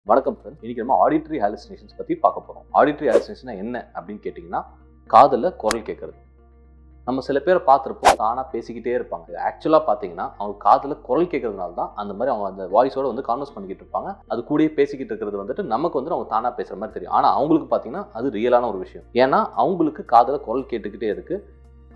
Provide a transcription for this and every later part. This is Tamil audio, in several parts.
வணக்கம் ஃப்ரெண்ட்ஸ். இன்னைக்கு நம்ம ஆடிட்டரி ஹாலுசினேஷன்ஸ் பற்றி பார்க்க போகிறோம். ஆடிட்டரி ஹாலுசினேஷன் என்ன அப்படின்னு கேட்டிங்கன்னா, காதில் குரல் கேட்குறது. நம்ம சில பேரை பார்த்துருப்போம், தானாக பேசிக்கிட்டே இருப்பாங்க. ஆக்சுவலாக பார்த்தீங்கன்னா அவங்க காதில் குரல் கேட்கறதுனால தான் அந்த மாதிரி அவங்க அந்த வாய்ஸோடு வந்து கான்வர்ஸ் பண்ணிக்கிட்டு இருப்பாங்க. அது கூடயே பேசிக்கிட்டு இருக்கிறது வந்துட்டு நமக்கு வந்து அவங்க தானாக பேசுகிற மாதிரி தெரியும். ஆனால் அவங்களுக்கு பார்த்தீங்கன்னா அது ரியலான ஒரு விஷயம். ஏன்னா அவங்களுக்கு காதில் குரல் கேட்டுக்கிட்டே இருக்குது,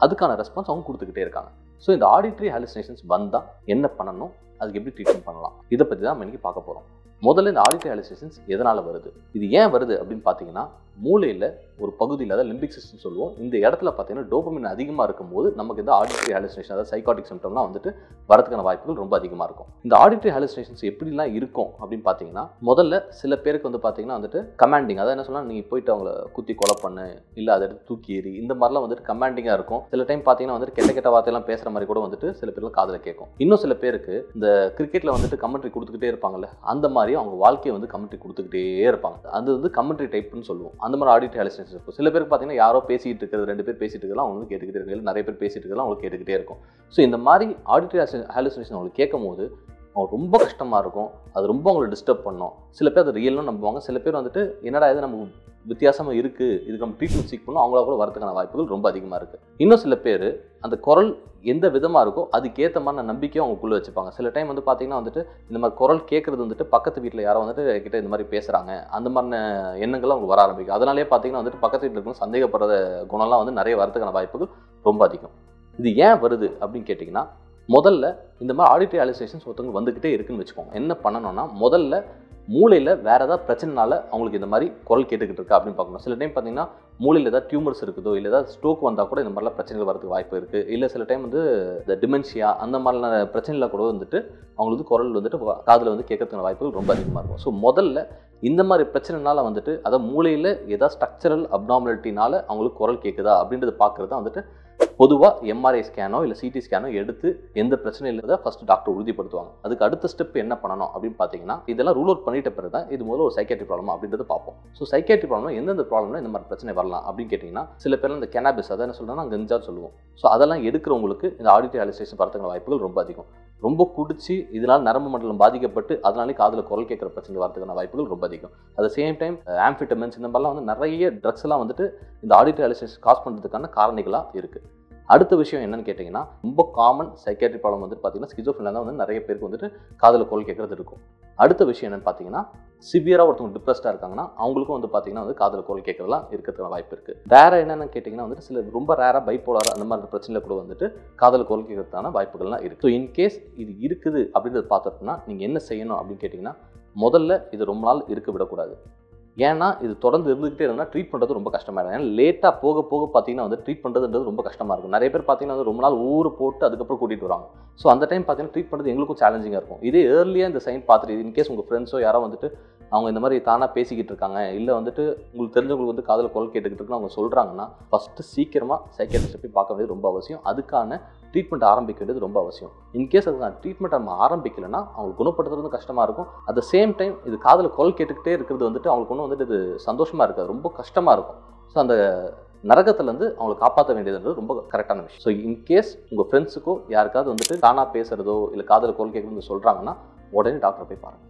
அதுக்கான ரெஸ்பான்ஸ் அவங்க கொடுத்துக்கிட்டே இருக்காங்க. ஸோ இந்த ஆடிட்டரி ஹாலுசினேஷன்ஸ் வந்தால் என்ன பண்ணணும், அதுக்கு எப்படி ட்ரீட்மெண்ட் பண்ணலாம், இதை பற்றி தான் நம்ம இன்னைக்கு பார்க்க போகிறோம். முதல்ல இந்த ஆடிட்டரி ஹாலுசினேஷன்ஸ் எதனால் வருது, இது ஏன் வருது அப்படின்னு பார்த்தீங்கன்னா, மூளையில் ஒரு பகுதியில், அதாவது லிம்பிக் சிஸ்டம் சொல்லுவோம், இந்த இடத்துல பார்த்தீங்கன்னா டோபமின் அதிகமாக இருக்கும்போது நமக்கு இந்த ஆடிட்டரி ஹாலுசினேஷன், அதாவது சைக்காட்டிக் சிம்டம்லாம் வந்துட்டு வரதுக்கான வாய்ப்புகள் ரொம்ப அதிகமாக இருக்கும். இந்த ஆடிட்டரி ஹாலுசினேஷன்ஸ் எப்படிலாம் இருக்கும் அப்படின்னு பார்த்தீங்கன்னா, முதல்ல சில பேருக்கு வந்து பார்த்தீங்கன்னா வந்துட்டு கமாண்டிங், அதாவது என்ன சொன்னால் நீங்கள் போயிட்டு அவங்கள குத்தி கொலை பண்ணு, இல்லை அதை எடுத்து தூக்கி ஏறி, இந்த மாதிரிலாம் வந்துட்டு கமாண்டிங்காக இருக்கும். சில டைம் பார்த்தீங்கன்னா வந்துட்டு கெட்ட கெட்ட வார்த்தையெல்லாம் பேசுகிற மாதிரி கூட வந்துட்டு சில பேர்லாம் காதில் கேட்கும். இன்னும் சில பேருக்கு இந்த கிரிக்கெட்டில் வந்துட்டு கமெண்ட்ரி கொடுத்துக்கிட்டே இருப்பாங்கல்ல, அந்த மாதிரி அவங்க வாழ்க்கையை வந்து கமெண்ட்ரி கொடுத்துக்கிட்டே இருப்பாங்க. அது வந்து கமெண்ட்ரி டைப்னு சொல்லுவோம். அந்த மாதிரி ஆடிட்டரி ஹாலுசினேஷன்ஸ் இருக்கும். சில பேருக்கு பார்த்தீங்கன்னா யாரோ பேசிட்டு இருக்கிறது, ரெண்டு பேர் பேசிட்டு இருக்கலாம், அவங்க வந்து கேட்டுக்கிட்டே இருக்காங்க, நிறைய பேர் பேசிட்டு இருக்கலாம், அவங்களுக்கு கேட்டுக்கிட்டே இருக்கும். ஸோ இந்த மாதிரி ஆடிட்டரி ஹாலுசினேஷன் அவங்களுக்கு கேட்கும் போது அவங்க ரொம்ப கஷ்டமாக இருக்கும். அது ரொம்ப அவங்களை டிஸ்டர்ப் பண்ணும். சில பேர் அது ரியல்னு நம்புவாங்க. சில பேர் வந்துட்டு என்னடா இது நமக்கு வித்தியாசமாக இருக்குது, இதுக்கு நம்ம ட்ரீட்மெண்ட் சீக் பண்ணணும், அவங்களா கூட வரதுக்கான வாய்ப்புகள் ரொம்ப அதிகமாக இருக்குது. இன்னும் சில பேர் அந்த குரல் எந்த விதமாக இருக்கோ அதுக்கேற்ற மாதிரி நம்பிக்கையும் அவங்களுக்குள்ளே வச்சுப்பாங்க. சில டைம் வந்து பார்த்தீங்கன்னா வந்துட்டு இந்த மாதிரி குரல் கேட்குறது வந்துட்டு பக்கத்து வீட்டில் யாரோ வந்துட்டு கிட்ட இந்த மாதிரி பேசுகிறாங்க, அந்த மாதிரி எண்ணங்கள்லாம் அவங்களுக்கு வர ஆரம்பிக்கும். அதனாலே பார்த்தீங்கன்னா வந்துட்டு பக்கத்து வீட்டில் இருக்கணும் சந்தேகப்படுற குணம்லாம் வந்து நிறைய வரதுக்கான வாய்ப்புகள் ரொம்ப அதிகம். இது ஏன் வருது அப்படின்னு கேட்டிங்கன்னா, முதல்ல இந்த மாதிரி ஆடிட்டரி ஹாலுசினேஷன்ஸ் ஒருத்தவங்க வந்துக்கிட்டே இருக்குன்னு வச்சுக்கோங்க. என்ன பண்ணணும்னா, முதல்ல மூளையில் வேறு ஏதாவது பிரச்சனைனால அவங்களுக்கு இந்த மாதிரி குரல் கேட்டுக்கிட்டு இருக்கா அப்படின்னு பார்க்கணும். சில டைம் பார்த்தீங்கன்னா மூளையில் ஏதாவது டியூமர்ஸ் இருக்குதோ, இல்லை ஏதாவது ஸ்ட்ரோக் வந்தால் கூட இந்த மாதிரிலாம் பிரச்சனைகள் வரதுக்கு வாய்ப்பு இருக்குது. இல்லை சில டைம் வந்து இந்த டிமென்ஷியா அந்த மாதிரியான பிரச்சனைலாம் கூட வந்துட்டு அவங்களுக்கு குரல் வந்துட்டு காதில் வந்து கேட்கறதுக்கான வாய்ப்புகள் ரொம்ப அதிகமாக இருக்கும். ஸோ முதல்ல இந்த மாதிரி பிரச்சனைனால வந்துட்டு, அதாவது மூளையில் ஏதாவது ஸ்ட்ரக்சரல் அப்நார்மாலிட்டினால அவங்களுக்கு குரல் கேட்குதா அப்படின்றத பார்க்குறது தான் வந்துட்டு பொதுவாக எம்ஆர்ஐ ஸ்கேனோ இல்லை சிடி ஸ்கேனோ எடுத்து எந்த பிரச்சனை இல்லாத ஃபர்ஸ்ட் டாக்டர் உறுதிப்படுத்துவாங்க. அதுக்கு அடுத்த ஸ்டெப் என்ன பண்ணணும் அப்படின்னு பார்த்தீங்கன்னா, இதெல்லாம் ரூல் அவுட் பண்ணிட்ட பிறகு தான் இது முதல்ல ஒரு சைக்காட்ரி ப்ராப்ளம் அப்படின்றது பார்ப்போம். ஸோ சைக்காட்ரி ப்ராப்ளம் எந்தெந்த ப்ராப்ளம்னா இந்த மாதிரி பிரச்சனை வரலாம் அப்படின்னு கேட்டிங்கன்னா, சில பேர் இந்த கெனாபிஸ், அதை என்ன சொல்கிறோம்னா கஞ்சான்னு சொல்லுவோம். ஸோ அதெல்லாம் எடுக்கிறவங்களுக்கு இந்த ஆடிட்டரி ஹாலுசினேஷன் வரதுக்கான வாய்ப்புகள் ரொம்ப அதிகம். ரொம்ப குடிச்சு இதனால் நரம்பு மண்டலம் பாதிக்கப்பட்டு அதனாலே காதில் குரல் கேட்குற பிரச்சனை வரதுக்கான வாய்ப்புகள் ரொம்ப அதிகம். அட் த சேம் டைம் ஆம்ஃபிட்டமின்ஸ் இந்த மாதிரிலாம் வந்து நிறைய ட்ரக்ஸ் எல்லாம் வந்துட்டு இந்த ஆடிட்டரி ஹாலுசினேஷன் காஸ் பண்ணுறதுக்கான காரணிகளாக இருக்குது. அடுத்த விஷயம் என்னன்னு கேட்டிங்கன்னா, ரொம்ப காமன் சைக்காட்ரி ப்ராப்ளம் வந்துட்டு பார்த்தீங்கன்னா ஸ்கிசோஃப்ரெனியா தான் வந்து நிறைய பேருக்கு வந்துட்டு காதில் குரல் கேட்குறது இருக்கும். அடுத்த விஷயம் என்னென்னு பார்த்தீங்கன்னா, சிவியராக ஒருத்தவங்க டிப்ரெஸ்டாக இருக்காங்கன்னா அவங்களுக்கும் வந்து பார்த்தீங்கன்னா வந்து காதில் குரல் கேட்கறதுலாம் இருக்கிறதுக்கான வாய்ப்பு இருக்குது. வேறு என்னென்னு கேட்டிங்கன்னா வந்துட்டு சில ரொம்ப ரேராக பைப்போலார் அந்த மாதிரி பிரச்சனையில் கூட வந்துட்டு காதில் குரல் கேட்கறதுக்கான வாய்ப்புகள்லாம் இருக்குது. ஸோ இன்கேஸ் இது இருக்குது அப்படின்றத பார்த்துட்டோம்னா நீங்கள் என்ன செய்யணும் அப்படின்னு கேட்டிங்கன்னா, முதல்ல இது ரொம்ப நாள் இருக்க விடக்கூடாது. ஏன்னா இது தொடர்ந்து இருந்துகிட்டே இருந்தால் ட்ரீட் பண்ணுறது ரொம்ப கஷ்டமாக இருக்கும். ஏன்னா லேட்டாக போக போக பார்த்தீங்கன்னா வந்து ட்ரீட் பண்ணுறதுன்றது ரொம்ப கஷ்டமாக இருக்கும். நிறைய பேர் பார்த்தீங்கன்னா வந்து ரொம்ப நாள் ஊர் போட்டு அதுக்கப்புறம் கூட்டிகிட்டு வராங்க. ஸோ அந்த டைம் பார்த்தீங்கன்னா ட்ரீட் பண்ணுறது எங்களுக்கும் சேலஞ்சிங்காக இருக்கும். இதே ஏர்லியாக இந்த சைன் பார்த்துட்டு, இன்கேஸ் உங்கள் ஃப்ரெண்ட்ஸோ யாரோ வந்துட்டு அவங்க இந்த மாதிரி தானாக பேசிக்கிட்டு இருக்காங்க, இல்லை வந்துட்டு உங்களுக்கு தெரிஞ்சவங்களுக்கு வந்து காதில் குரல் கேட்டுக்கிட்டு இருக்குன்னு அவங்க சொல்கிறாங்கன்னா, ஃபஸ்ட்டு சீக்கிரமாக சைக்காட்ரிஸ்ட்டை போய் பார்க்க வேண்டியது ரொம்ப அவசியம். அதுக்கான ட்ரீட்மெண்ட் ஆரம்பிக்க வேண்டியது ரொம்ப அவசியம். இன்கேஸ் அதுக்கான ட்ரீட்மெண்ட் நம்ம ஆரம்பிக்கலைன்னா அவங்களுக்கு குணப்படுத்துறது கஷ்டமாக இருக்கும். அட் த சேம் டைம் இது காதில் குரல் கேட்டுக்கிட்டே இருக்கிறது வந்துட்டு அவங்களுக்கு ஒன்றும் வந்துட்டு இது சந்தோஷமாக இருக்காது, ரொம்ப கஷ்டமாக இருக்கும். ஸோ அந்த நரகத்துலேருந்து அவங்களை காப்பாற்ற வேண்டியதுன்றது ரொம்ப கரெக்டான விஷயம். ஸோ இன்கேஸ் உங்கள் ஃப்ரெண்ட்ஸுக்கோ யாருக்காவது வந்துட்டு தானாக பேசுகிறதோ இல்லை காதில் குரல் கேட்குறதுன்னு சொல்கிறாங்கன்னா உடனே டாக்டரை போய் பாருங்கள்.